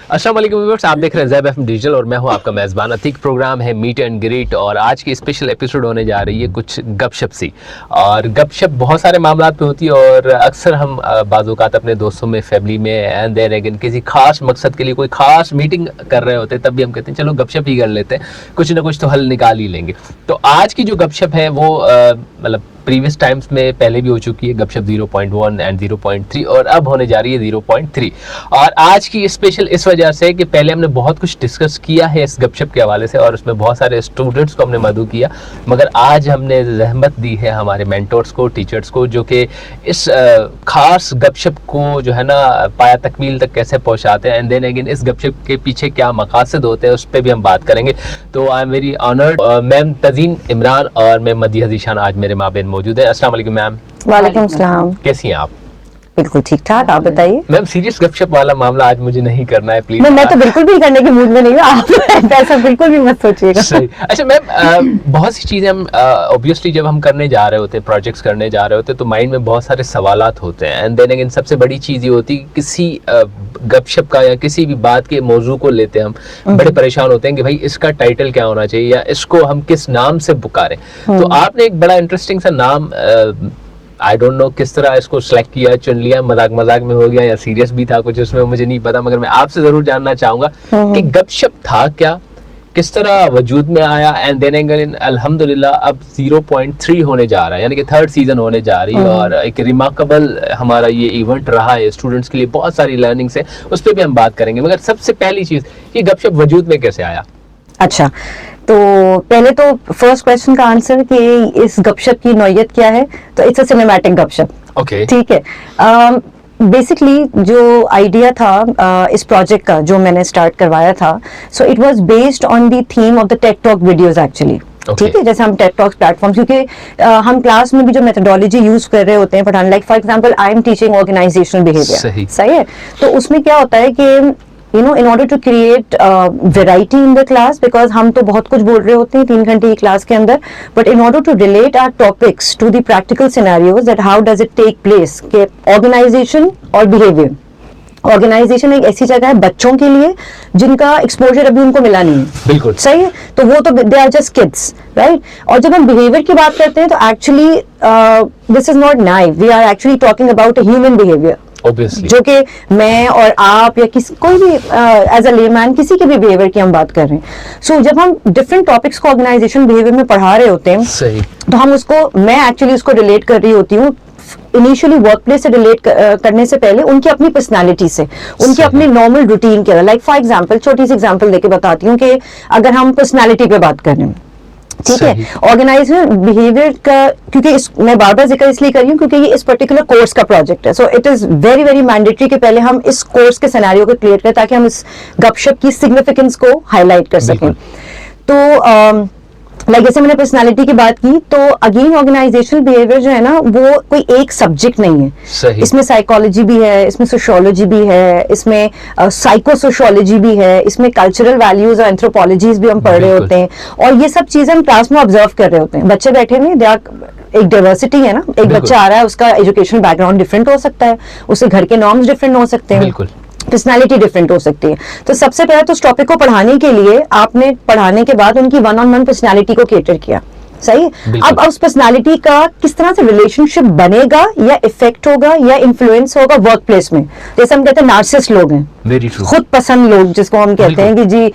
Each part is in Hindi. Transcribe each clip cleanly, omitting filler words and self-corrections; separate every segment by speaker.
Speaker 1: अस्सलाम वालेकुम व्यूअर्स, आप देख रहे हैं ज़ैब एफएम डिजिटल और मैं हूं आपका मेज़बान अतीक। प्रोग्राम है मीट एंड ग्रीट और आज की स्पेशल एपिसोड होने जा रही है कुछ गपशप सी। और गपशप बहुत सारे मामलात पे होती है और अक्सर हम बाज़-औक़ात अपने दोस्तों में, फैमिली में एंड देन अगेन किसी खास मकसद के लिए कोई खास मीटिंग कर रहे होते हैं, तब भी हम कहते हैं चलो गपशप ही कर लेते हैं, कुछ ना कुछ तो हल निकाल ही लेंगे। तो आज की जो गपशप है वो मतलब प्रीवियस टाइम्स में पहले भी हो चुकी है गपशप 0.1 एंड 0.3 और अब होने जा रही है 0.3। और आज की स्पेशल इस वजह से कि पहले हमने बहुत कुछ डिस्कस किया है इस गपशप के हवाले से और उसमें बहुत सारे स्टूडेंट्स को हमने मदऊ किया, मगर आज हमने रहमत दी है हमारे मेंटोर्स को, टीचर्स को, जो कि इस खास गपशप को जो है ना पाया तकमील तक कैसे पहुँचाते हैं एंड देन अगेन इस गपशप के पीछे क्या मकासद होते हैं उस पर भी हम बात करेंगे। तो I am very honoured, ma'am Tazeen Imran और मैम मदीहा ज़ीशान आज मेरे माबेन मौजूद है। अस्सलाम वालेकुम मैम।
Speaker 2: वालेकुम सलाम।
Speaker 1: कैसी हैं आप?
Speaker 2: बिल्कुल ठीक ठाक, आप बताइए।
Speaker 1: मैम सीरियस गपशप वाला मामला आज मुझे नहीं करना है प्लीज।
Speaker 2: मैं तो बिल्कुल भी करने के मूड में नहीं हूँ, आप ऐसा बिल्कुल भी मत सोचिएगा।
Speaker 1: सही। अच्छा मैम, बहुत सी चीजें हम ऑब्वियसली जब हम करने जा रहे होते हैं, प्रोजेक्ट्स करने जा रहे होते हैं, तो माइंड में बहुत सारे सवालात होते हैं एंड देन अगेन सबसे बड़ी चीज ये होती है किसी गपशप का या किसी भी बात के मौजू को लेते हैं हम बड़े परेशान होते हैं कि भाई इसका टाइटल क्या होना चाहिए या इसको हम किस नाम से पुकारें। तो आपने एक बड़ा इंटरेस्टिंग सा नाम आई डोंट नो किस तरह इसको सिलेक्ट किया, चुन लिया, मजाक मजाक में हो गया या सीरियस भी था कुछ उसमें, मुझे नहीं पता, मगर मैं आपसे जरूर जानना चाहूंगा कि गपशप था क्या, किस तरह वजूद में आया एंड देन अगेन अल्हम्दुलिल्लाह अब 0.3 होने जा रहा है, यानी कि थर्ड सीजन होने जा रही है और एक रिमार्केबल हमारा ये इवेंट रहा है स्टूडेंट्स के लिए, बहुत सारी लर्निंग्स है, उस पर भी हम बात करेंगे। मगर सबसे पहली चीज ये गपशप वजूद में कैसे आया?
Speaker 2: अच्छा, तो पहले तो फर्स्ट क्वेश्चन का आंसर कि इस गपशप की नौयत क्या है, तो इट्स अ सिनेमैटिक गपशप।
Speaker 1: ओके,
Speaker 2: ठीक है। बेसिकली जो आइडिया था इस प्रोजेक्ट का जो मैंने स्टार्ट करवाया था, so it was based on the theme of the tech talk videos actually. ठीक है, जैसे हम टेक टॉक्स प्लेटफॉर्म, क्योंकि हम क्लास में भी जो मेथोडोलॉजी यूज कर रहे होते हैं पढ़ाने, like for example I am teaching organisational behaviour, सही है, तो उसमें क्या होता है कि in order to create variety in the class, because हम तो बहुत कुछ बोल रहे होते हैं 3 घंटे की क्लास के अंदर, but in order to relate our topics to the practical scenarios that how does it take place, के organization और behavior। ऑर्गेनाइजेशन एक ऐसी जगह है बच्चों के लिए जिनका एक्सपोजर अभी उनको मिला नहीं है, बिल्कुल सही है, तो वो तो they are just kids, right. और जब हम बिहेवियर की बात करते हैं तो actually this is not naive, we are actually talking about a human behaviour, जो कि मैं और आप या किसी कोई भी एज अ लेमैन किसी के भी बिहेवियर की हम बात कर रहे हैं। सो जब हम डिफरेंट टॉपिक्स को ऑर्गेनाइजेशन बिहेवियर में पढ़ा रहे होते हैं, सही, तो हम उसको, मैं एक्चुअली उसको रिलेट कर रही होती हूँ इनिशियली वर्क प्लेस से रिलेट करने से पहले उनकी अपनी पर्सनालिटी से, उनके अपने नॉर्मल रूटीन के, लाइक फॉर एग्जांपल छोटी सी एग्जांपल देके बताती हूँ कि अगर हम पर्सनालिटी पे बात कर रहे हैं, ठीक है, ऑर्गेनाइजेशन बिहेवियर का, क्योंकि मैं बार बार जिक्र इसलिए कर रही हूँ क्योंकि ये इस पर्टिकुलर कोर्स का प्रोजेक्ट है, so it is very very mandatory कि पहले हम इस कोर्स के सिनेरियो को क्लियर करें ताकि हम इस गपशप की सिग्निफिकेंस को हाईलाइट कर सकें। तो लाइक जैसे मैंने पर्सनालिटी की बात की, तो अगेन ऑर्गेनाइजेशनल बिहेवियर जो है ना वो कोई एक सब्जेक्ट नहीं है, सही। इसमें साइकोलॉजी भी है, इसमें सोशियोलॉजी भी है, इसमें साइको सोशियोलॉजी भी है, इसमें कल्चरल वैल्यूज और एंथ्रोपोलॉजीज भी हम पढ़ रहे होते हैं और ये सब चीजें हम क्लास में ऑब्जर्व कर रहे होते हैं। बच्चे बैठे हुए हैं, एक डाइवर्सिटी है ना, एक बच्चा आ रहा है, उसका एजुकेशन बैकग्राउंड डिफरेंट हो सकता है, उसके घर के नॉर्म्स डिफरेंट हो सकते हैं, पर्सनालिटी डिफरेंट हो सकती है। तो सबसे पहले तो उस टॉपिक को पढ़ाने के लिए आपने पढ़ाने के बाद उनकी 1-on-1 पर्सनालिटी को कैटर किया, सही है। अब उस पर्सनालिटी का किस तरह से रिलेशनशिप बनेगा या इफेक्ट होगा या इन्फ्लुएंस होगा वर्क प्लेस में, जैसे हम कहते हैं नार्सिसिस्ट लोग हैं, खुद पसंद लोग जिसको हम कहते हैं कि जी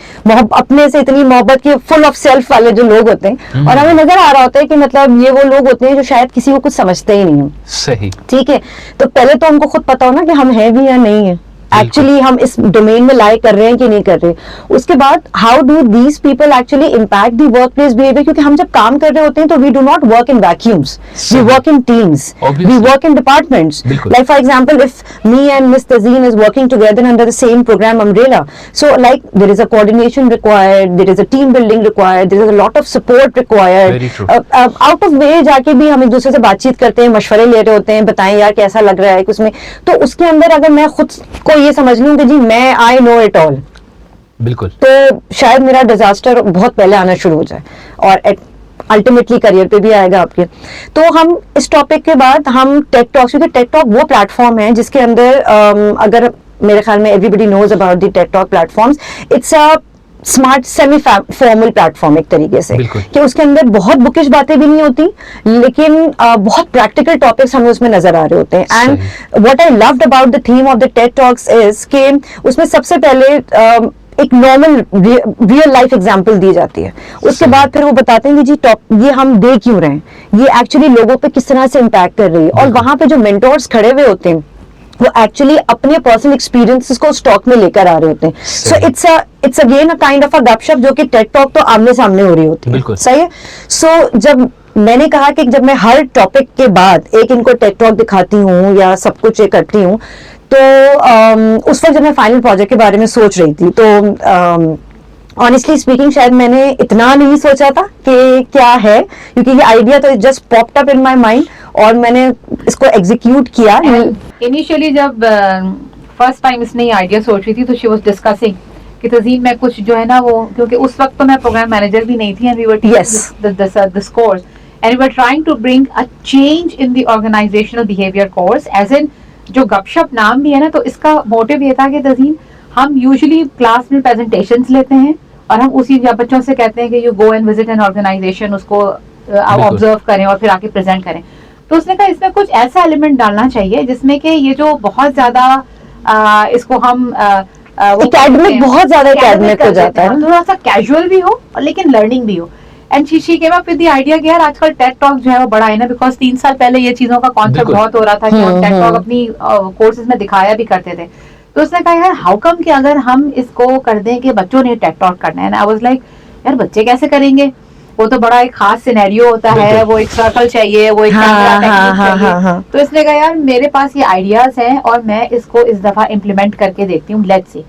Speaker 2: अपने से इतनी मोहब्बत की, फुल ऑफ सेल्फ वाले जो लोग होते हैं, और हमें नजर आ रहा होता है कि मतलब ये वो लोग होते हैं जो शायद किसी को कुछ समझते ही नहीं हो, सही, ठीक है। तो पहले तो हमको खुद पता हो ना कि हम हैं भी या नहीं है, एक्चुअली हम इस डोमेन में लाई कर रहे हैं कि नहीं कर रहे। उसके बाद how do these people actually impact the work place behaviour, क्योंकि हम जब काम कर रहे होते हैं तो we do not work in vacuums, we work in teams, we work in departments. Like for example if me and miss Tazeen is working together under the same programme umbrella, so like there is a coordination required, there is a team building required, there is a lot of support required. Out of वे जाके भी हम एक दूसरे से बातचीत करते हैं, मशवरे ले रहे होते हैं, बताएं यार कैसा लग रहा है उसमें। तो उसके अंदर अगर मैं खुद को ये समझ लूं कि जी मैं आई नो इट ऑल, बिल्कुल, तो शायद मेरा डिजास्टर बहुत पहले आना शुरू हो जाए और अल्टीमेटली करियर पे भी आएगा आपके। तो हम इस टॉपिक के बाद हम टेक टॉक, क्योंकि टेक टॉक वो प्लेटफॉर्म है जिसके अंदर अगर मेरे ख्याल में everybody knows about the TED Talk platforms. It's a smart semi formal platform एक तरीके से, कि उसके अंदर बहुत बुकिश बातें भी नहीं होती, लेकिन बहुत प्रैक्टिकल टॉपिक्स हमें उसमें नजर आ रहे होते हैं. And what I loved about the theme of the Ted talks is कि उसमें सबसे पहले एक नॉर्मल रियल लाइफ एग्जांपल दी जाती है. उसके बाद फिर वो बताते हैं कि जी ये हम दे क्यों रहे हैं, ये एक्चुअली लोगों पे किस तरह से इम्पैक्ट कर रही है. और वहां पे जो मेंटोर्स खड़े हुए होते हैं वो एक्चुअली अपने पर्सनल एक्सपीरियंसेस को स्टॉक में लेकर आ रहे होते हैं. So it's again a kind of a गपशप, जो कि टेड टॉक तो आमने सामने हो रही होती है. सही है. सो जब मैंने कहा कि जब मैं हर टॉपिक के बाद एक इनको टेड टॉक दिखाती हूँ या सब कुछ ये करती हूँ, तो उस वक्त जब मैं फाइनल प्रोजेक्ट के बारे में सोच रही थी, तो ऑनेस्टली स्पीकिंग शायद मैंने इतना नहीं सोचा था कि क्या है, क्योंकि ये आइडिया तो just popped up in my mind और मैंने इसको एग्जीक्यूट किया.
Speaker 3: इनिशियली जब फर्स्ट टाइम इसने ये आइडिया सोच रही थी, तो शी वाज डिस्कसिंग कि तज़ीन मैं कुछ जो है ना वो, क्योंकि उस वक्त तो मैं प्रोग्राम मैनेजर भी नहीं थी, and we were teaching this course and we were trying to bring a change in the organisational behaviour course, as in जो गपशप नाम भी है ना, तो इसका मोटिव ये था कि तज़ीन हम यूजुअली क्लास में प्रेजेंटेशंस लेते हैं और हम उसी बच्चों से कहते हैं कि you go and visit an organisation, उसको आप ऑब्जर्व करें और फिर आके प्रेजेंट करें. तो उसने कहा इसमें कुछ ऐसा एलिमेंट डालना चाहिए जिसमें कि ये जो बहुत ज्यादा इसको हम
Speaker 2: एकेडमिक, बहुत ज्यादा एकेडमिक हो जाता है,
Speaker 3: थोड़ा सा कैजुअल भी हो और लेकिन लर्निंग भी हो. And she came up with the idea कि यार आजकल टेड टॉक जो है वो बड़ा है ना, बिकॉज 3 साल पहले ये चीजों का कॉन्सेप्ट बहुत हो रहा था कि हम टेड टॉक अपनी कोर्सेज में दिखाया भी करते थे. तो उसने कहा यार हाउ कम कि अगर हम इसको कर दें कि बच्चों ने टेड टॉक करना है. आई वाज लाइक यार बच्चे कैसे करेंगे, वो तो बड़ा एक खास सिनेरियो होता है, वो एक सर्कल चाहिए, वो एक कैमरा चाहिए. तो इसने कहा यार मेरे पास ये आइडियाज हैं और मैं इसको इस दफा इम्प्लीमेंट करके देखती हूँ, let's see.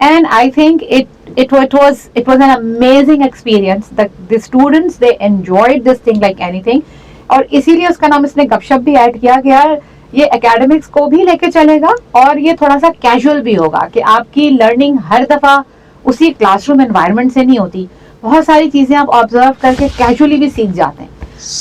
Speaker 3: And I think it was an amazing experience. The students, they enjoyed this thing like anything. और इसीलिए उसका नाम इसने गपशप भी ऐड किया कि यार ये एकेडमिक्स को भी लेके चलेगा और ये थोड़ा सा कैजुअल भी होगा, कि आपकी लर्निंग हर दफा उसी क्लासरूम एनवायरनमेंट से नहीं होती, बहुत सारी चीजें आप ऑब्जर्व करके कैजुअली भी सीख जाते हैं.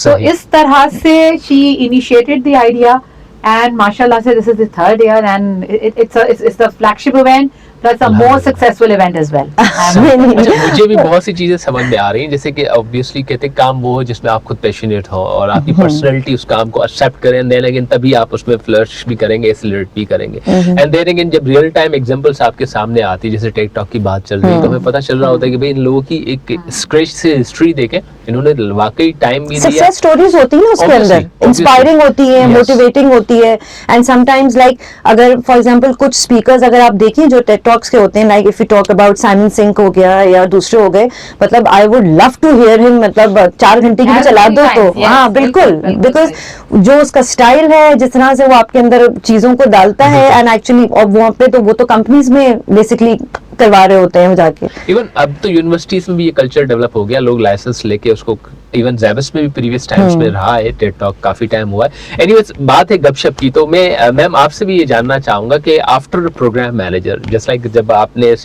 Speaker 3: तो इस तरह से she initiated the idea and mashallah से this is the 3rd year and it's the flagship event plus a more successful event as well.
Speaker 1: मुझे भी बहुत सी चीजें समझ में आ रही हैं, जैसे कि ऑब्वियसली कहते हैं काम वो हो जिसमें आप खुद पैशनेट हो और आपकी पर्सनालिटी उस काम को एक्सेप्ट करें, एंड देन अगेन तभी आप उसमें फ्लर्श भी करेंगे, एक्सीलरेट भी करेंगे. एंड देन अगेन जब रियल टाइम एग्जांपल्स आपके सामने आती है, जैसे टेड टॉक की बात चल रही है, तो हमें पता चल रहा होता है कि भाई इन लोगों की एक स्क्रैच से हिस्ट्री देखें, इन्होंने वाकई टाइम भी दिया.
Speaker 2: सक्सेस स्टोरीज होती है उसके अंदर, इंस्पायरिंग होती है, मोटिवेटिंग होती है. एंड समटाइम्स लाइक अगर फॉर एग्जांपल कुछ स्पीकर्स अगर आप देखें जो टेड टॉक्स के होते हैं, like if you talk about Simon Sinek हो गया या दूसरे हो गए, मतलब I would love to hear him, मतलब 4 घंटे की भी चला दो तो हाँ बिल्कुल, बिकॉज जो उसका स्टाइल है, जिस तरह से वो आपके अंदर चीजों को डालता है, एंड एक्चुअली वहाँ पे तो वो तो कंपनीज में बेसिकली करवा रहे होते हैं जाके.
Speaker 1: इवन अब तो यूनिवर्सिटीज में भी ये कल्चर डेवलप हो गया, लोग लाइसेंस लेके उसको, इवन ज़ैबस में भी प्रीवियस टाइम्स में रहा है टेड टॉक, काफी टाइम हुआ है. एनीवेज बात है गपशप की, तो मैं मैम आपसे भी ये जानना चाहूंगा कि after programme manager, just like जब आपने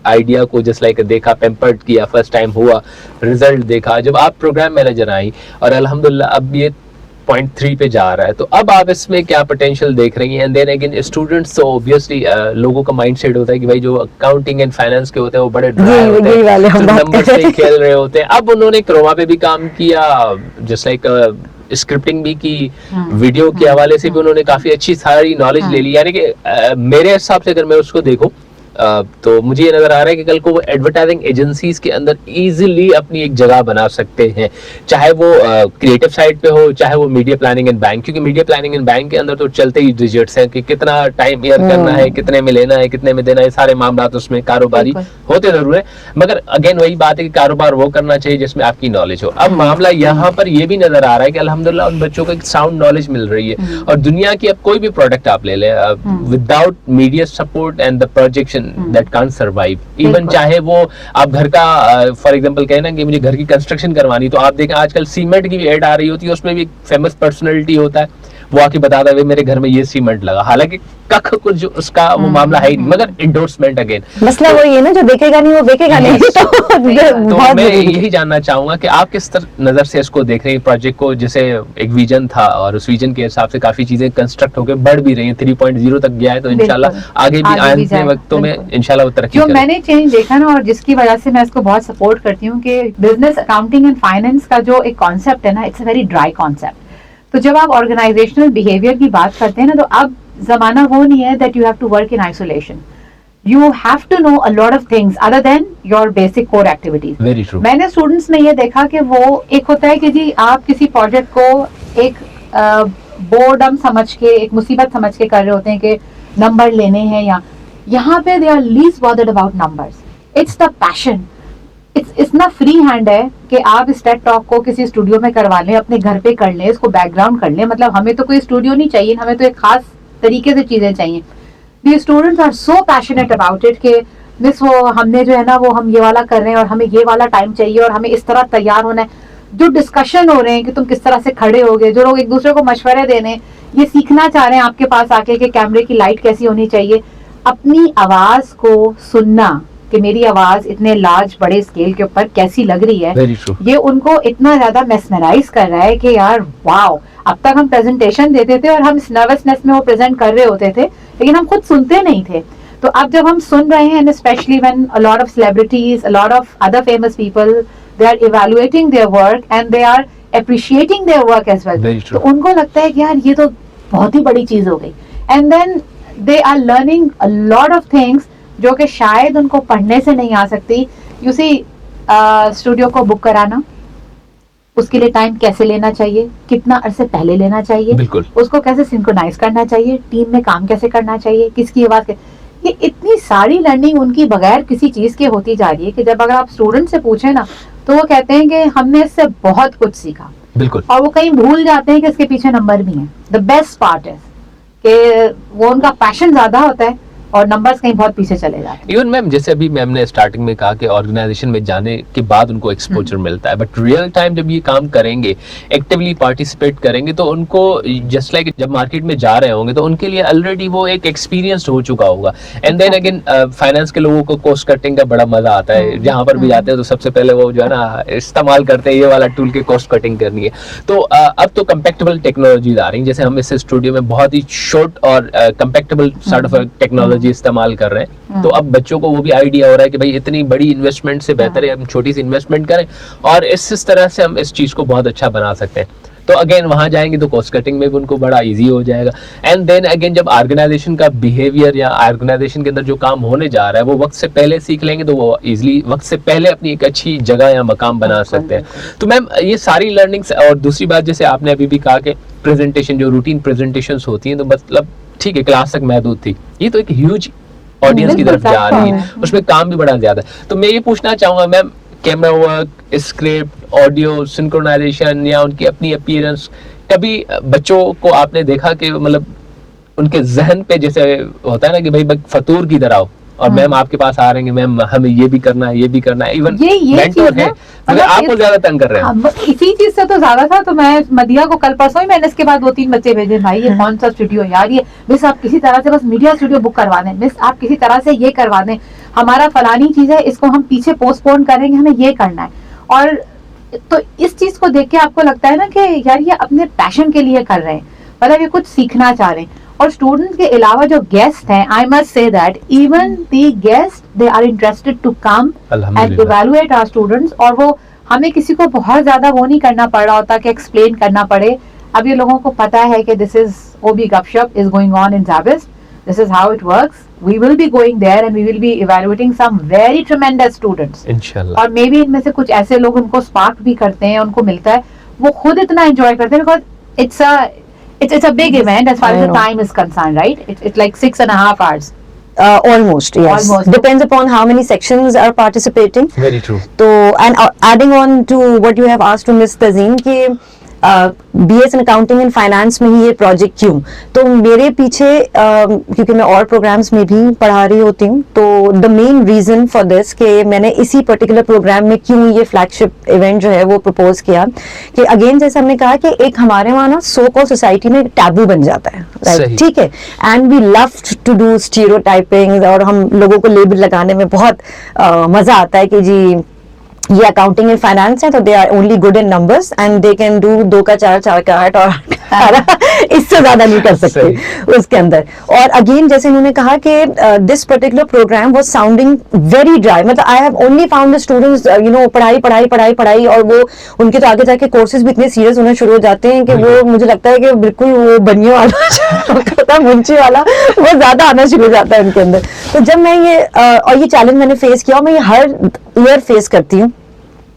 Speaker 1: आइडिया को जस्ट लाइक देखा, पेम्पर्ड किया, फर्स्ट टाइम हुआ, रिजल्ट देखा, जब आप प्रोग्राम मैनेजर आई और अल्हम्दुलिल्लाह अब ये 0.3 पे जा रहा है, तो अब आप इसमें क्या पोटेंशियल देख रही हैं? एंड देन अगेन स्टूडेंट्स, तो ऑब्वियसली लोगों का माइंडसेट होता है कि भाई जो अकाउंटिंग एंड फाइनेंस के होते हैं वो बड़े ड्राई होते हैं, नंबर से खेल रहे होते हैं. अब उन्होंने क्रोमा पे भी काम किया, जस्ट लाइक स्क्रिप्टिंग भी की, वीडियो के हवाले से भी उन्होंने काफी अच्छी सारी नॉलेज ले ली. यानी कि मेरे हिसाब से अगर मैं उसको देखूं तो मुझे ये नजर आ रहा है कि कल को वो एडवर्टाइजिंग एजेंसीज के अंदर इजीली अपनी एक जगह बना सकते हैं, चाहे वो क्रिएटिव साइड पे हो, चाहे वो मीडिया प्लानिंग एंड बैंक, क्योंकि मीडिया प्लानिंग एंड बैंक के अंदर तो चलते ही डिजिट्स हैं कि कितना टाइम ईयर करना है, कितने में लेना है, कितने में देना है, सारे मामला उसमें कारोबारी होते जरूर है, मगर अगेन वही बात है कि कारोबार वो करना चाहिए जिसमें आपकी नॉलेज हो. अब मामला यहाँ पर ये भी नजर आ रहा है कि अल्हम्दुलिल्लाह उन बच्चों को एक साउंड नॉलेज मिल रही है, और दुनिया की अब कोई भी प्रोडक्ट आप ले लें, without media support and the projection that can't survive. Even चाहे वो आप घर का फॉर एग्जांपल कहें ना कि मुझे घर की कंस्ट्रक्शन करवानी, तो आप देखें आजकल सीमेंट की भी एड आ रही होती है, उसमें भी एक फेमस पर्सनालिटी होता है, वो आके बताता है भाई मेरे घर में ये सीमेंट लगा, हालांकि कख कुछ जो उसका वो मामला है ही नहीं, मगर इंडोर्समेंट अगेन
Speaker 2: मसला वही है ना, जो देखेगा नहीं वो बेचेगा नहीं। तो बहुत
Speaker 1: मैं
Speaker 2: जरूरी है।
Speaker 1: यही जानना चाहूंगा कि आप किस नजर से इसको देख रहे हैं प्रोजेक्ट को, जैसे एक विजन था और उस विजन के हिसाब से काफी चीजें कंस्ट्रक्ट होकर बढ़ भी रही हैं, 3.0 तक गया है, तो इंशाल्लाह आगे भी आने वक्तों में इंशाल्लाह वो तरक्की
Speaker 3: जो
Speaker 1: करेगा।
Speaker 3: मैंने चेंज देखा ना, और जिसकी वजह से मैं इसको बहुत सपोर्ट करती हूँ कि बिजनेस अकाउंटिंग एंड फाइनेंस का जो एक कॉन्सेप्ट है ना, it's a very dry concept. तो जब आप ऑर्गेनाइजेशनल बिहेवियर की बात करते हैं ना, तो अब जमाना वो नहीं है that you have to work in isolation, you have to know a lot of things other than your basic core activities.
Speaker 1: Very true.
Speaker 3: मैंने स्टूडेंट्स में ये देखा कि वो एक होता है कि जी आप किसी प्रोजेक्ट को एक बोर्डम समझ के, एक मुसीबत समझ के कर रहे होते हैं कि नंबर लेने हैं, या यहाँ पे they are least bothered about numbers, it's the passion. इतना फ्री हैंड है कि आप इस टेड टॉक को किसी स्टूडियो में करवा लें, अपने घर पे कर लें, इसको बैकग्राउंड कर लें, मतलब हमें तो कोई स्टूडियो नहीं चाहिए, हमें तो एक खास तरीके से चीजें चाहिए। The students are so passionate about it कि मिस वो हमने जो है ना वो हम ये वाला कर रहे हैं और हमें ये वाला टाइम चाहिए और हमें इस तरह तैयार होना है। जो डिस्कशन हो रहे हैं कि तुम किस तरह से खड़े होगे, जो लोग एक दूसरे को मशवरे देने, ये सीखना चाह रहे हैं आपके पास आके कि कैमरे की लाइट कैसी होनी चाहिए, अपनी आवाज को सुनना कि मेरी आवाज इतने लार्ज बड़े स्केल के ऊपर कैसी लग रही है,
Speaker 1: Very true.
Speaker 3: ये उनको इतना ज्यादा मेस्मराइज कर रहा है कि यार वाओ। अब तक हम प्रेजेंटेशन देते थे और हम इस नर्वसनेस में वो प्रेजेंट कर रहे होते थे, लेकिन हम खुद सुनते नहीं थे। तो अब जब हम सुन रहे हैं, specially when a lot of celebrities, a lot of other famous people, they are evaluating their work and they are appreciating their work as well, तो उनको लगता है कि यार ये तो बहुत ही बड़ी चीज हो गई। And then they are learning a lot of things जो कि शायद उनको पढ़ने से नहीं आ सकती। यू सी, स्टूडियो को बुक कराना, उसके लिए टाइम कैसे लेना चाहिए, कितना अरसे पहले लेना चाहिए,
Speaker 1: बिल्कुल।
Speaker 3: उसको कैसे सिंक्रोनाइज करना चाहिए, टीम में काम कैसे करना चाहिए, किसकी आवाज ये इतनी सारी लर्निंग उनकी बगैर किसी चीज के होती जा रही है कि जब अगर आप स्टूडेंट से पूछे ना, तो वो कहते हैं कि हमने इससे बहुत कुछ सीखा।
Speaker 1: बिल्कुल।
Speaker 3: और वो कहीं भूल जाते हैं कि इसके पीछे नंबर भी हैं। द बेस्ट पार्ट है कि वो उनका पैशन ज्यादा होता है और नंबर्स कहीं बहुत पीछे चले जाते हैं।
Speaker 1: इवन मैम, जैसे अभी मैम ने स्टार्टिंग में कहा कि ऑर्गेनाइजेशन में जाने के बाद उनको एक्सपोजर मिलता है, बट रियल टाइम जब ये काम करेंगे, एक्टिवली पार्टिसिपेट करेंगे, तो उनको जस्ट लाइक जब मार्केट में जा रहे होंगे तो उनके लिए ऑलरेडी वो एक एक्सपीरियंस हो चुका होगा। एंड देन अगेन फाइनेंस के लोगों को कॉस्ट कटिंग का बड़ा मजा आता है, जहां पर भी जाते हैं तो सबसे पहले वो जो है ना इस्तेमाल करते हैं ये वाला टूल के कॉस्ट कटिंग करनी है। तो अब तो कंपैक्टेबल टेक्नोलॉजीज आ रही हैं, जैसे हम इस स्टूडियो में बहुत ही शॉर्ट और कंपैक्टेबल सॉर्ट ऑफ टेक्नोलॉजी इस्तेमाल कर रहे हैं, तो अब बच्चों को वो भी आइडिया हो रहा है कि भाई इतनी बड़ी इन्वेस्टमेंट से बेहतर है हम छोटी सी इन्वेस्टमेंट करें और इस तरह से हम इस चीज को बहुत अच्छा बना सकते हैं। तो अगेन वहां जाएंगे तो कॉस्ट कटिंग में भी उनको बड़ा इजी हो जाएगा। एंड देन अगेन जब ऑर्गेनाइजेशन का बिहेवियर या ऑर्गेनाइजेशन के अंदर जो काम होने जा रहा है वो वक्त से पहले सीख लेंगे, तो वो इजीली वक्त से पहले अपनी एक अच्छी जगह या मकाम बना सकते हैं। तो मैम ये सारी लर्निंग्स, और दूसरी बात जैसे आपने अभी भी कहा कि प्रेजेंटेशन, जो रूटीन प्रेजेंटेशंस होती हैं, तो मतलब ठीक है क्लास तक महदूद थी, ये तो एक ह्यूज ऑडियंस की तरफ जा रही है, उसमें काम भी बड़ा ज्यादा है। तो मैं ये पूछना चाहूंगा ma'am, camera work, script, audio, synchronisation या उनकी अपनी अपीयरेंस, कभी बच्चों को आपने देखा कि मतलब उनके जहन पे जैसे होता है ना कि भाई फतूर की तरह हो और मैम आपके पास आ रहे हैं, मैम हमें ये भी करना है, ये भी करना है, इवन मेंटर है मगर आपको ज्यादा तंग कर रहे हैं।
Speaker 3: इसी चीज से तो ज्यादा था। तो मैं मदिया को कल परसों ही मैंने इसके बाद 2-3 बच्चे भेजे, भाई ये कौन सा स्टूडियो यार, ये मिस आप किसी तरह से बस मीडिया स्टूडियो बुक करवा दें, मिस आप किसी तरह से ये करवा दें, हमारा फलानी चीज है इसको हम पीछे पोस्टपोन करेंगे, हमें ये करना है। और तो इस चीज को देख के आपको लगता है ना कि यार ये अपने पैशन के लिए कर रहे हैं, मतलब ये कुछ सीखना चाह रहे हैं। और स्टूडेंट्स के अलावा जो गेस्ट हैं, I must say that even the guest they are interested to come and evaluate our students. और वो हमें किसी को बहुत ज्यादा वो नहीं करना पड़ रहा होता कि एक्सप्लेन करना पड़े। अब ये लोगों को पता है कि this is OB gupshup is going on in Zabist, this is how it works, we will be going there and we will be evaluating some very tremendous students इंशाल्लाह। और मे बी इनमें से कुछ ऐसे लोग उनको स्पार्क भी करते हैं, उनको मिलता है, वो खुद इतना एंजॉय करते हैं because it's a big event as far as the time is concerned, right? It's like 6.5 hours.
Speaker 2: Almost, yes.
Speaker 3: Almost.
Speaker 2: Depends upon how many sections are participating.
Speaker 1: Very true.
Speaker 2: So, and adding on to what you have asked to Miss Tazeen, कि BS in accounting and finance में ही ये प्रोजेक्ट क्यों? तो मेरे पीछे क्योंकि मैं और प्रोग्राम्स में भी पढ़ा रही होती हूँ, तो the main reason for this कि मैंने इसी पर्टिकुलर प्रोग्राम में क्यों ये फ्लैगशिप इवेंट जो है वो प्रपोज किया कि अगेन जैसे हमने कहा कि एक हमारे वहाँ ना सो कॉल्ड सोसाइटी में टैबू बन जाता है, राइट? ठीक है, and we love to do stereotyping, और हम लोगों को लेबल लगाने में बहुत मजा आता है कि जी ये अकाउंटिंग एंड फाइनेंस है तो they are only good in numbers and they can do 2 का 4, 4 का 8 और 18 इससे ज्यादा नहीं कर सकते उसके अंदर। और अगेन जैसे इन्होंने कहा कि this particular program was sounding very dry, मतलब I have only found the students you know पढ़ाई और वो उनके तो आगे जाके कोर्सेज भी इतने सीरियस होने शुरू हो जाते हैं कि वो मुझे लगता है कि बिल्कुल वो बनिए वाला मुंची वाला वो ज्यादा आना शुरू हो जाता है उनके अंदर। तो जब मैं ये और ये चैलेंज मैंने फेस किया, और मैं ये हर ईयर फेस करती हूँ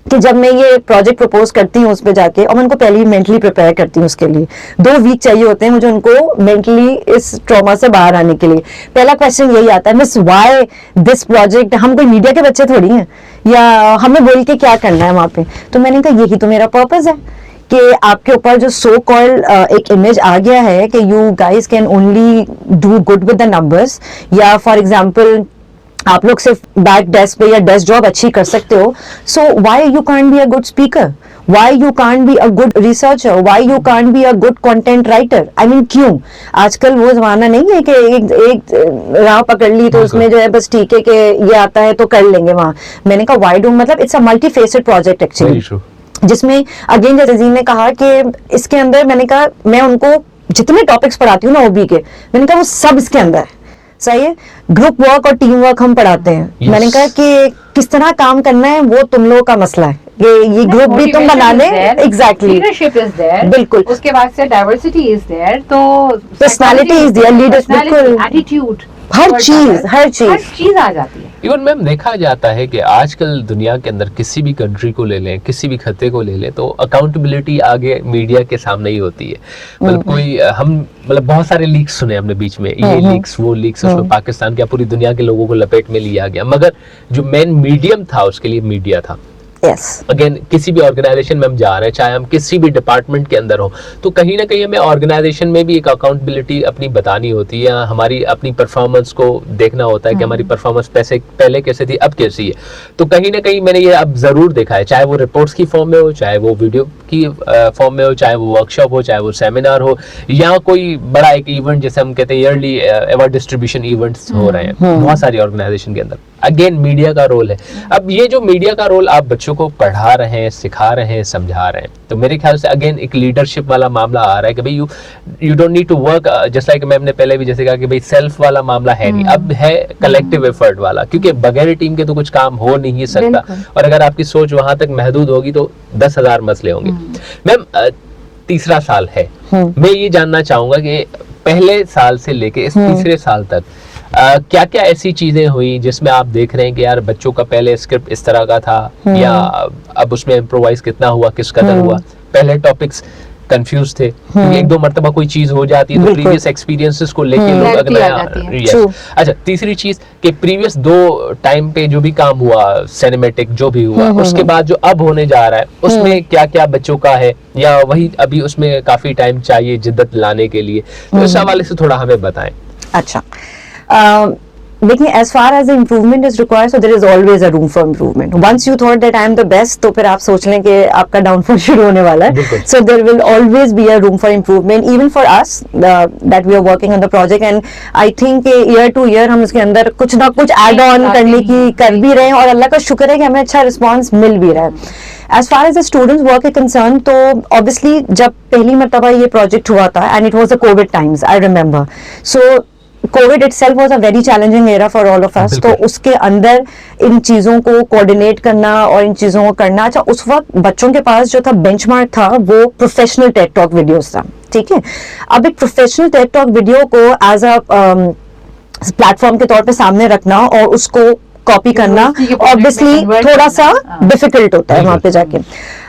Speaker 2: कि जब मैं ये प्रोजेक्ट प्रपोज करती हूँ उस पे जाके, और मैं उनको पहले ही मेंटली प्रिपेयर करती हूँ उसके लिए। 2 वीक चाहिए होते हैं मुझे उनको मेंटली इस ट्रॉमा से बाहर आने के लिए। पहला क्वेश्चन यही आता है, मिस व्हाई दिस प्रोजेक्ट? हम कोई मीडिया के बच्चे थोड़ी हैं, या हमें बोल के क्या करना है वहाँ पे? तो मैंने कहा यही तो मेरा पर्पस है कि आपके ऊपर जो सो कॉल्ड एक इमेज आ गया है कि you guys can only do good with the numbers, या फॉर एग्जाम्पल आप लोग सिर्फ बैक डेस्क पे या डेस्क जॉब अच्छी कर सकते हो, so why you can't be a good speaker, why you can't be a good researcher, why you can't be a good content writer? I mean क्यों? आजकल वो जमाना नहीं है कि एक राह पकड़ ली तो उसमें जो है बस ठीक है कि ये आता है तो कर लेंगे वहां। मैंने कहा व्हाई डू, मतलब it's a multi facet project actually, जिसमें अगेन जैसे जी ने कहा कि इसके अंदर मैंने कहा मैं उनको जितने टॉपिक्स पढ़ाती हूँ ना ओबी के, मैंने कहा वो सब इसके अंदर है, सही है। ग्रुप वर्क और टीम वर्क हम पढ़ाते हैं। मैंने कहा कि किस तरह काम करना है वो तुम लोगों का मसला है, ये ग्रुप भी तुम बना ले। एग्जैक्टली,
Speaker 3: लीडरशिप इज देयर,
Speaker 2: बिल्कुल।
Speaker 3: उसके बाद से डाइवर्सिटी इज देयर, तो
Speaker 2: पर्सनालिटी इज देयर, लीडरशिप, बिल्कुल,
Speaker 3: एटीट्यूड,
Speaker 2: हर चीज
Speaker 3: आ जाती है।
Speaker 1: इवन मैम देखा जाता है कि आजकल दुनिया के अंदर किसी भी कंट्री को ले लें, किसी भी खत्ते को ले लें, तो अकाउंटेबिलिटी आगे मीडिया के सामने ही होती है। मतलब कोई हम मतलब बहुत सारे लीक्स सुने हमने बीच में, ये लीक्स वो लीक्स, उसमें पाकिस्तान के पूरी दुनिया के लोगों को लपेट में लिया गया, मगर जो मेन मीडियम था उसके लिए मीडिया था। अगेन किसी भी ऑर्गेनाइजेशन में हम जा रहे हैं, चाहे हम किसी भी डिपार्टमेंट के अंदर हो, तो कहीं ना कहीं हमें ऑर्गेनाइजेशन में भी एक अकाउंटेबिलिटी अपनी बतानी होती है, हमारी अपनी परफॉर्मेंस को देखना होता है कि हमारी परफॉर्मेंस पहले कैसे थी, अब कैसी है। तो कहीं ना कहीं मैंने ये अब जरूर देखा है, चाहे वो रिपोर्ट्स की फॉर्म में हो, चाहे वो वीडियो की फॉर्म में हो, चाहे वो वर्कशॉप हो, चाहे वो सेमिनार हो, या कोई बड़ा एक इवेंट जैसे हम कहते हैं ईयरली अवार्ड डिस्ट्रीब्यूशन इवेंट्स हो रहे हैं बहुत सारी ऑर्गेनाइजेशन के अंदर। अगेन मीडिया का रोल है। अब ये जो मीडिया का रोल आप बच्चों को पढ़ा रहे हैं, सिखा रहे हैं, समझा रहे हैं, तो मेरे ख्याल से अगेन एक लीडरशिप वाला मामला आ रहा है कि भाई you don't need to work just like मैंने पहले भी जैसे कहा कि भाई सेल्फ वाला मामला है नहीं, अब है कलेक्टिव एफर्ट वाला, क्योंकि बगैर टीम के तो कुछ काम हो नहीं सकता, और अगर आपकी सोच वहां तक महदूद होगी तो 10,000 मसले होंगे। मैम 3रा साल है, मैं ये जानना चाहूंगा कि पहले साल से लेके इस 3रे साल तक क्या क्या ऐसी चीजें हुई जिसमें आप देख रहे हैं कि यार बच्चों का पहले स्क्रिप्ट इस तरह का था, या अब उसमें इम्प्रोवाइज कितना हुआ, किस कदर हुआ, पहले टॉपिक्स कंफ्यूज थे, क्योंकि 1-2 मरतबा कोई चीज हो जाती है तो प्रीवियस एक्सपीरियंसेस को लेके लोग अगर अच्छा 3री चीज कि प्रीवियस 2 टाइम पे जो भी काम हुआ, सिनेमैटिक जो भी हुआ, उसके बाद जो अब होने जा रहा है उसमें क्या क्या बच्चों का है, या वही अभी उसमें काफी टाइम चाहिए जिद्दत लाने के लिए, तो इस हवाले से थोड़ा हमें बताएं।
Speaker 2: अच्छा, देखिए, as far as the improvement is required, so there is always a room for improvement. Once you thought that I am the best, तो फिर आप सोच लें कि आपका डाउनफॉल शुरू होने वाला है। So there will always be a room for improvement, even for us that we are working on the project, and I think year to year हम उसके अंदर कुछ ना कुछ add on करने की कर भी रहे हैं, और अल्लाह का शुक्र है कि हमें अच्छा रिस्पॉन्स मिल भी रहा है। As far as the students work is concerned, तो obviously जब पहली मरतबा ये प्रोजेक्ट हुआ था, and it was the COVID times, I remember. So Covid itself was a very challenging era for all of us. तो उसके अंदर इन चीज़ों को कोऑर्डिनेट करना और इन चीज़ों को करना, अच्छा उस वक्त बच्चों के पास जो था बेंचमार्क था वो प्रोफेशनल टेड टॉक वीडियोस था, ठीक है। अब एक प्रोफेशनल टेड टॉक वीडियो को एज अ प्लेटफॉर्म के तौर पे सामने रखना और उसको कॉपी करना ऑब्वियसली थोड़ा सा डिफिकल्ट होता है वहां पे जाके।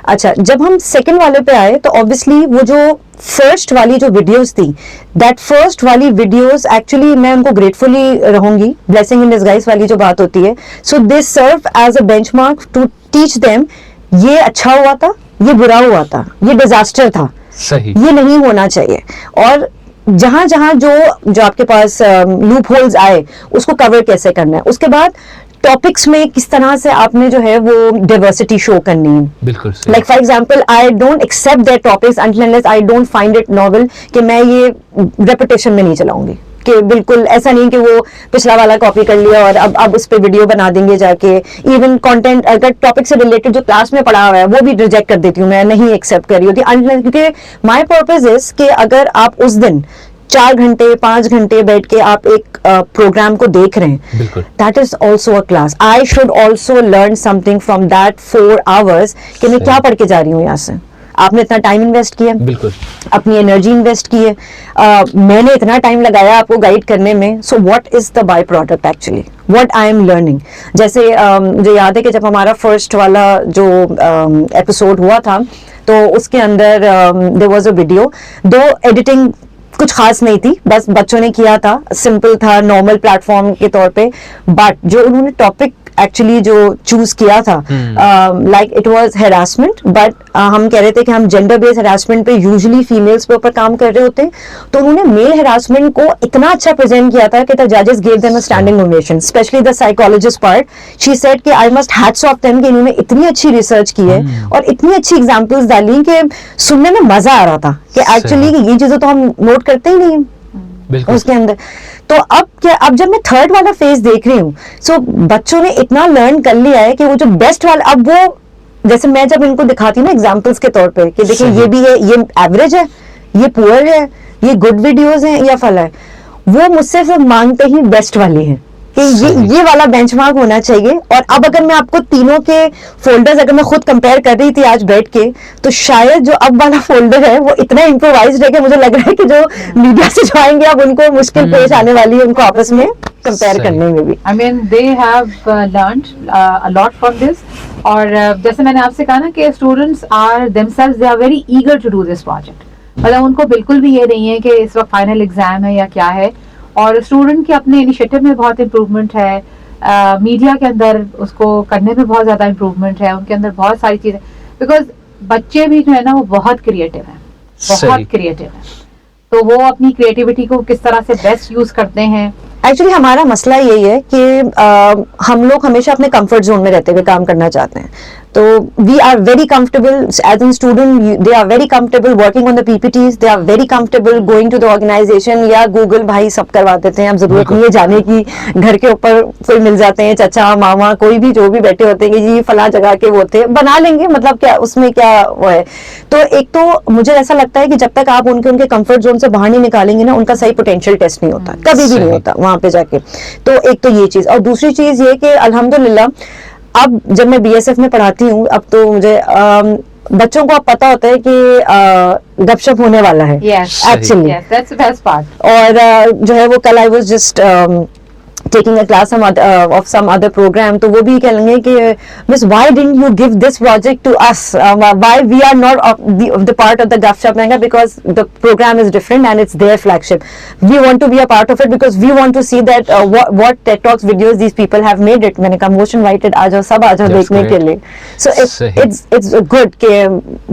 Speaker 2: अच्छा, जब हम सेकंड वाले पे आए तो ऑब्वियसली वो जो फर्स्ट वाली जो वीडियोस थी, दैट फर्स्ट वाली वीडियोस एक्चुअली मैं उनको ग्रेटफुली रहूंगी, ब्लेसिंग इन डिस्गाइज वाली जो बात होती है। So they serve as a benchmark to teach them, ये अच्छा हुआ था, ये बुरा हुआ था, ये डिजास्टर था,
Speaker 1: सही,
Speaker 2: ये नहीं होना चाहिए। और जहां जहां जो आपके पास लूप होल्स आए उसको कवर कैसे करना है, उसके बाद टॉपिक्स में किस तरह से आपने जो है वो डाइवर्सिटी शो करनी है।
Speaker 1: बिल्कुल
Speaker 2: like for example I don't accept that topics until unless I don't find it novel, कि मैं ये रेपिटेशन में नहीं चलाऊंगी, कि बिल्कुल ऐसा नहीं कि वो पिछला वाला कॉपी कर लिया और अब उस पे वीडियो बना देंगे जाके। इवन कंटेंट अगर टॉपिक से रिलेटेड जो क्लास में पढ़ा हुआ है वो भी रिजेक्ट कर देती हूँ, मैं नहीं एक्सेप्ट कर रही होती, क्योंकि माय पर्पस इज कि अगर आप उस दिन 4 घंटे 5 घंटे बैठ के आप एक प्रोग्राम को देख रहे हैं, that is also a class. I should also learn something from that 4 hours कि मैं क्या पढ़ के जा रही हूँ यहाँ से। आपने इतना टाइम इन्वेस्ट किया,
Speaker 1: बिल्कुल
Speaker 2: अपनी एनर्जी इन्वेस्ट की है, मैंने इतना टाइम लगाया आपको गाइड करने में, so what is the by product actually, what I am learning. जैसे मुझे याद है कि जब हमारा फर्स्ट वाला जो एपिसोड हुआ था तो उसके अंदर देयर वाज अ वीडियो, दो एडिटिंग कुछ खास नहीं थी, बस बच्चों ने किया था, सिंपल था, नॉर्मल प्लेटफॉर्म के तौर पे, बट जो उन्होंने टॉपिक एक्चुअली जो चूज किया था, like it was harassment, but हम कह रहे थे कि हम जेंडर बेस्ड हैरासमेंट पे यूजुअली फीमेल्स पे ऊपर काम कर रहे होते, तो उन्होंने मेल हैरासमेंट को इतना अच्छा प्रेजेंट किया था कि द जजेस gave them a standing ovation, specially the psychologist part. She said कि I must hats off them कि इन्होंने इतनी अच्छी रिसर्च की है और इतनी अच्छी एग्जांपल्स डाली कि सुनने में मजा आ रहा था कि एक्चुअली ये चीजें तो हम नोट करते ही नहीं उसके अंदर। तो अब जब मैं थर्ड वाला फेज देख रही हूँ, सो बच्चों ने इतना लर्न कर लिया है कि वो जो बेस्ट वाला, अब वो जैसे मैं जब इनको दिखाती हूँ ना एग्जांपल्स के तौर पे कि देखिए ये भी है, ये एवरेज है, ये पुअर है, ये गुड वीडियोस हैं या फला है, वो मुझसे फिर मांगते ही बेस्ट वाली है कि ये वाला बेंचमार्क होना चाहिए। और अब अगर मैं आपको तीनों के फोल्डर्स अगर मैं खुद कंपेयर कर रही थी आज बैठ के, तो शायद जो अब वाला फोल्डर है वो इतना इम्प्रोवाइज्ड है कि मुझे लग रहा है कि जो मीडिया से जो आएंगे अब उनको मुश्किल पेश आने वाली है उनको आपस में कंपेयर करने में भी।
Speaker 3: I mean they have learned a lot from this। और जैसे मैंने आपसे कहा ना कि students are themselves they are very eager to do this project। मतलब उनको बिल्कुल भी ये नहीं है कि इस वक्त फाइनल एग्जाम है या क्या है, और स्टूडेंट के अपने इनिशिएटिव में बहुत इम्प्रूवमेंट है, मीडिया के अंदर उसको करने में बहुत ज्यादा इम्प्रूवमेंट है, उनके अंदर बहुत सारी चीजें, बिकॉज बच्चे भी जो है ना वो बहुत क्रिएटिव है, बहुत क्रिएटिव है, तो वो अपनी क्रिएटिविटी को किस तरह से बेस्ट यूज करते हैं।
Speaker 2: एक्चुअली हमारा मसला यही है कि हम लोग हमेशा अपने कंफर्ट जोन में रहते हुए काम करना चाहते हैं, तो we are very comfortable as an student, they are very comfortable working on the PPTs, they are very comfortable going to the organisation, या गूगल भाई सब करवा देते हैं, अब जरूरत नहीं है जाने की, घर के ऊपर कोई मिल जाते हैं, चाचा मामा कोई भी जो भी बैठे होते हैं कि जी फला जगह के वो थे, बना लेंगे, मतलब क्या उसमें क्या वो है। तो एक तो मुझे ऐसा लगता है कि जब तक आप उनके कंफर्ट जोन से बाहर नहीं निकालेंगे ना, उनका सही पोटेंशियल टेस्ट नहीं होता, कभी भी नहीं होता वहां पे जाके। तो एक तो ये चीज, और दूसरी चीज ये कि अल्हम्दुलिल्लाह अब जब मैं बीएसएफ में पढ़ाती हूँ, अब तो मुझे बच्चों को अब पता होता है कि गपशप होने वाला है actually,
Speaker 3: that's the best part.
Speaker 2: और जो है वो कल I was just taking a class of some other program, तो वो भी कहेंगे कि miss why didn't you give this project to us, why we are not the part of the Gupshup manga, because the program is different and it's their flagship, we want to be a part of it because we want to see that what TED Talks videos these people have made it। मैंने कहा मोस्ट इनवाइटेड आ जाओ, सब आ जाओ देखने के लिए। So it's good कि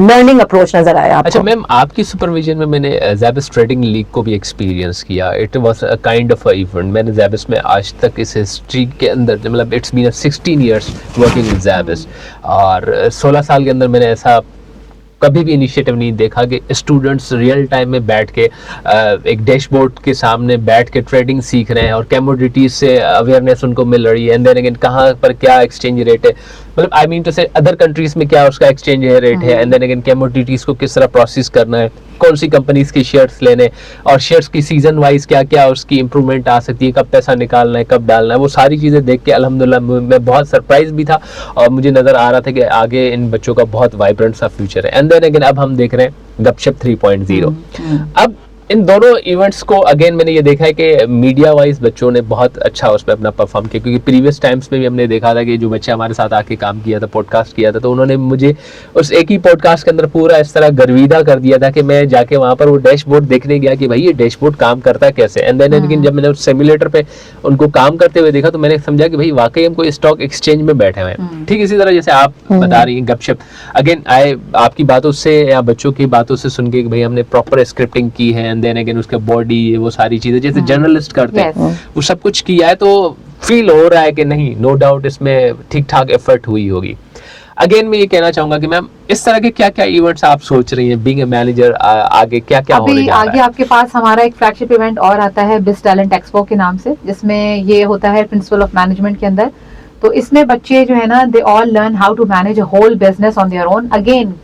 Speaker 2: learning approach नजर आया आपको।
Speaker 1: अच्छा मैम, आपकी सुपरविजन में मैंने ज़ैबिस ट्रेडिंग लीग को भी एक्सपीरियंस किया, it was a kind of a event. मैंने ज़ैबिस में आज तक इस हिस्ट्री के अंदर मतलब it's been 16 years working with Zabis, और 16 साल के अंदर मैंने ऐसा कभी भी इनिशिएटिव नहीं देखा कि स्टूडेंट्स रियल टाइम में बैठ के एक डैशबोर्ड के सामने बैठ के ट्रेडिंग सीख रहे हैं और कमोडिटीज से अवेयरनेस उनको मिल रही है, एंड देन अगेन कहाँ पर क्या एक्सचेंज रेट है, मतलब आई मीन टू से अदर कंट्रीज में क्या उसका एक्सचेंज रेट है, एंड देन अगेन कमोडिटीज को किस तरह प्रोसेस करना है, कौन सी कंपनीज की शेयर्स लेने, और शेयर्स की सीजन वाइज क्या क्या उसकी इंप्रूवमेंट आ सकती है, कब पैसा निकालना है, कब डालना है, वो सारी चीज़ें देख के अल्हम्दुलिल्लाह मैं बहुत सरप्राइज भी था, और मुझे नज़र आ रहा था कि आगे इन बच्चों का बहुत वाइब्रेंट सा फ्यूचर है। एंड देन अगेन अब हम देख रहे हैं गपशप 3.0। अब इन दोनों इवेंट्स को अगेन मैंने ये देखा है कि मीडिया वाइज बच्चों ने बहुत अच्छा उस पर अपना परफॉर्म किया, क्योंकि प्रीवियस टाइम्स में भी हमने देखा था कि जो बच्चे हमारे साथ आके काम किया था, पॉडकास्ट किया था, तो उन्होंने मुझे उस एक ही पॉडकास्ट के अंदर पूरा इस तरह गर्विदा कर दिया था कि मैं जाके वहाँ पर वो डैशबोर्ड देखने गया कि भाई ये डैशबोर्ड काम करता है कैसे। एंड देन लेकिन जब मैंने उस सिमुलेटर पे उनको काम करते हुए देखा तो मैंने समझा कि भाई वाकई हम कोई स्टॉक एक्सचेंज में बैठे हुए हैं। ठीक इसी तरह जैसे आप बता रही हैं गपशप, अगेन आए आपकी बातों से या बच्चों की बातों से सुन के कि भाई हमने प्रॉपर स्क्रिप्टिंग की है, एंड देन अगेन उसके बॉडी वो सारी चीजें जैसे जर्नलिस्ट करते हैं वो सब कुछ किया है, तो फील हो रहा है कि नहीं, नो डाउट इसमें ठीक ठाक एफर्ट हुई होगी। अगेन मैं ये कहना चाहूंगा कि मैम इस तरह के क्या क्या इवेंट्स आप सोच रही हैं बीइंग अ मैनेजर, आगे क्या क्या होने जा रहा है?
Speaker 3: आगे आपके पास हमारा एक फ्लैगशिप इवेंट और आता है बिस टैलेंट एक्सपो के नाम से, जिसमें ये होता है प्रिंसिपल ऑफ मैनेजमेंट के अंदर। तो इसमें बच्चे जो है ना, they all learn how to manage a whole business on their own. Again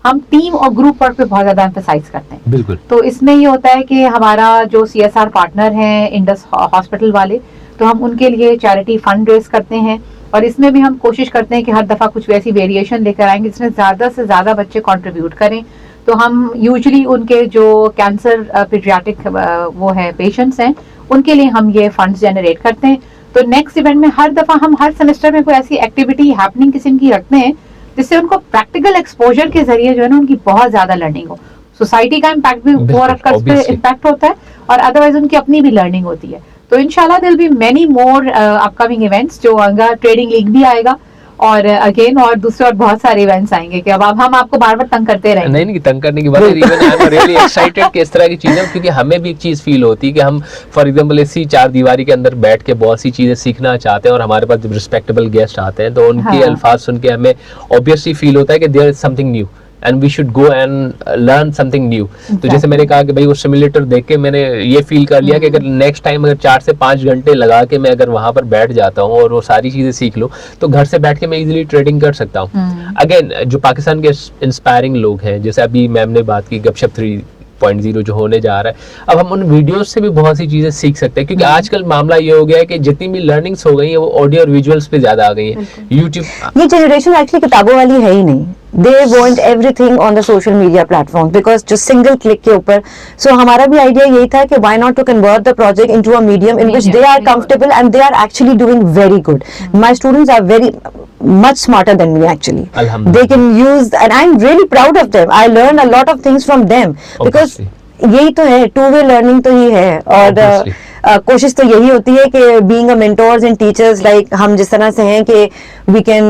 Speaker 3: हम टीम और ग्रुप वर्क पे बहुत ज्यादा एम्फेसाइज करते हैं।
Speaker 1: बिल्कुल।
Speaker 3: तो इसमें ये होता है कि हमारा जो CSR पार्टनर हैं इंडस हॉस्पिटल वाले, तो हम उनके लिए चैरिटी फंड रेज करते हैं, और इसमें भी हम कोशिश करते हैं कि हर दफा कुछ वैसी वेरिएशन लेकर आएंगे जिसमें ज्यादा से ज्यादा बच्चे कंट्रीब्यूट करें। तो हम यूजुअली उनके जो कैंसर पीडियाट्रिक वो है पेशेंट्स हैं, उनके लिए हम ये फंड्स जनरेट करते हैं। तो नेक्स्ट इवेंट में हर दफा हम हर सेमेस्टर में कोई ऐसी एक्टिविटी हैपनिंग किस्म की रखते हैं जिससे उनको प्रैक्टिकल एक्सपोजर के जरिए जो है ना उनकी बहुत ज्यादा लर्निंग हो। सोसाइटी का इम्पैक्ट भी इम्पैक्ट होता है और अदरवाइज उनकी अपनी भी लर्निंग होती है। तो इंशाल्लाह there will be many more upcoming events, जो आएगा ट्रेडिंग लीग भी आएगा, और अगेन और दूसरे और बहुत सारे इवेंट्स आएंगे कि अब हम आपको बार-बार तंग करते रहेंगे।
Speaker 1: नहीं तंग करने की बात है, even I am really excited कि इस तरह की चीजें, क्योंकि हमें भी एक चीज फील होती है कि हम फॉर एग्जांपल इसी चार दीवारी के अंदर बैठ के बहुत सी चीजें सीखना चाहते हैं, और हमारे पास जब रिस्पेक्टेबल गेस्ट आते हैं तो उनके अल्फाज सुन के हमें ऑब्वियसली फील होता है कि there is something new and we should go and learn something new. तो जैसे मैंने कहा कि भाई वो सिमुलेटर देख के मैंने ये फील कर लिया कि अगर नेक्स्ट टाइम अगर 4 से 5 घंटे लगा के मैं अगर वहां पर बैठ जाता हूँ और वो सारी चीजें सीख लूँ तो घर से बैठ के मैं इजीली ट्रेडिंग कर सकता हूँ। अगेन जो पाकिस्तान के इंस्पायरिंग लोग हैं, जैसे अभी मैम ने बात की गपशप 3.0 जो होने जा रहा है, अब हम उन वीडियोस से भी बहुत सी चीजें सीख सकते हैं, क्योंकि आजकल मामला ये हो गया है कि जितनी भी लर्निंग्स हो गई है वो ऑडियो और विजुअल्स पे ज्यादा आ गई है। यूट्यूब,
Speaker 2: ये जनरेशन एक्चुअली किताबों वाली है ही नहीं, they want everything on the social media platform because just single click के ऊपर। so हमारा भी idea यही था कि why not to convert the project into a medium in which they are comfortable and they are actually doing very good. My students are very much smarter than me actually. They can use, and I'm really proud of them. I learn a lot of things from them because यही तो है, two way learning तो ही है। और कोशिश तो यही होती है कि being a mentors and teachers, like हम जिस तरह से हैं कि we can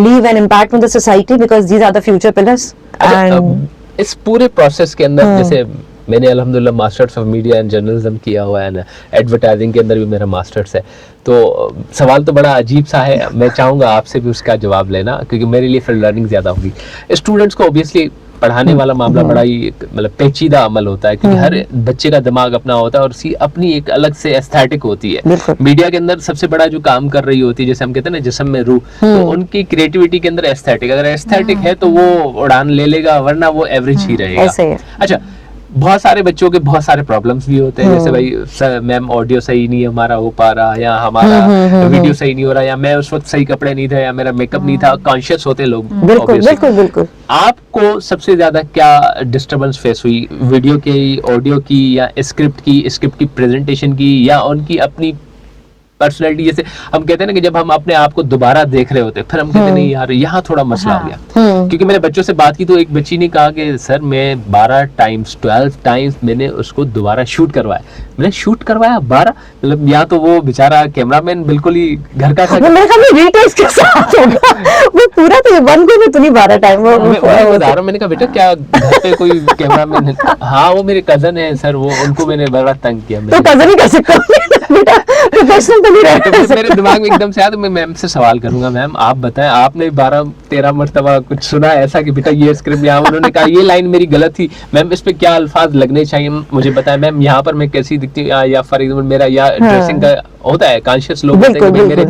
Speaker 2: leave an impact on the society because these are the future pillars. And
Speaker 1: इस पूरे प्रोसेस के अंदर जैसे मैंने अल्हम्दुलिल्लाह masters of media and journalism किया हुआ है ना, एडवर्टाइजिंग के अंदर भी मेरा मास्टर्स है, तो सवाल तो बड़ा अजीब सा है, मैं चाहूँगा आपसे भी उसका जवाब लेना, क्योंकि मेरे लिए फिर लर्निंग ज़्यादा होगी। स्टूडेंट्स को ऑब्वियसली पढ़ाने वाला मामला बड़ा ही मतलब पेचीदा अमल होता है, क्योंकि हर बच्चे का दिमाग अपना होता है और उसकी अपनी एक अलग से एस्थेटिक होती है। मीडिया के अंदर सबसे बड़ा जो काम कर रही होती है, जैसे हम कहते हैं ना जिस्म में रूह, तो उनकी क्रिएटिविटी के अंदर एस्थेटिक, अगर एस्थेटिक है तो वो उड़ान ले लेगा, वरना वो एवरेज ही रहेगा। अच्छा, बहुत सारे बच्चों के बहुत सारे प्रॉब्लम्स भी होते हैं, जैसे भाई मैम ऑडियो सही नहीं हमारा हो पा रहा, या हमारा वीडियो सही नहीं हो रहा, या मैं उस वक्त सही कपड़े नहीं थे, या मेरा मेकअप नहीं था। कॉन्शियस होते लोग।
Speaker 2: बिल्कुल।
Speaker 1: आपको सबसे ज्यादा क्या डिस्टर्बेंस फेस हुई, वीडियो की, ऑडियो की, या स्क्रिप्ट की प्रेजेंटेशन की, या उनकी अपनी पर्सनैलिटी? जैसे हम कहते हैं ना कि जब हम अपने आप को दोबारा देख रहे होते हैं, फिर हम कहते हैं नहीं यार यहाँ थोड़ा मसला हो गया। क्योंकि मैंने बच्चों से बात की तो एक बच्ची ने कहा कि सर मैं 12 टाइम्स मैंने उसको दोबारा शूट करवाया। मैंने शूट करवाया 12, मतलब यहाँ तो वो बेचारा कैमरामैन बिल्कुल ही घर का था।
Speaker 2: मेरे ख्याल में रीटेक्स के साथ होगा वो पूरा, तो वन को में तो नहीं 12 टाइम वो
Speaker 1: बता रहा हूँ। मैंने कहा बेटा क्या घर पे कोई कैमरामैन है? हाँ वो मेरे कजन है सर, वो उनको मैंने बड़ा तंग किया।
Speaker 2: तो कजन ही कर सकता बेटा, प्रोफेशनल तो नहीं रहता।
Speaker 1: तो मेरे दिमाग में एकदम से आया, तो मैं मैम से सवाल करूंगा, मैम आप बताएं आपने 12-13 मरतबा कुछ सुना ऐसा कि बेटा ये स्क्रिप्ट, यहाँ उन्होंने कहा ये लाइन मेरी गलत थी, मैम इस पे क्या अल्फाज लगने चाहिए मुझे बताएं, मैम यहाँ पर मैं कैसी दिखती हूँ, या फॉर एग्जाम्पल मेरा या ड्रेसिंग का होता है, कॉन्शियस लोग होते हैं कि मेरे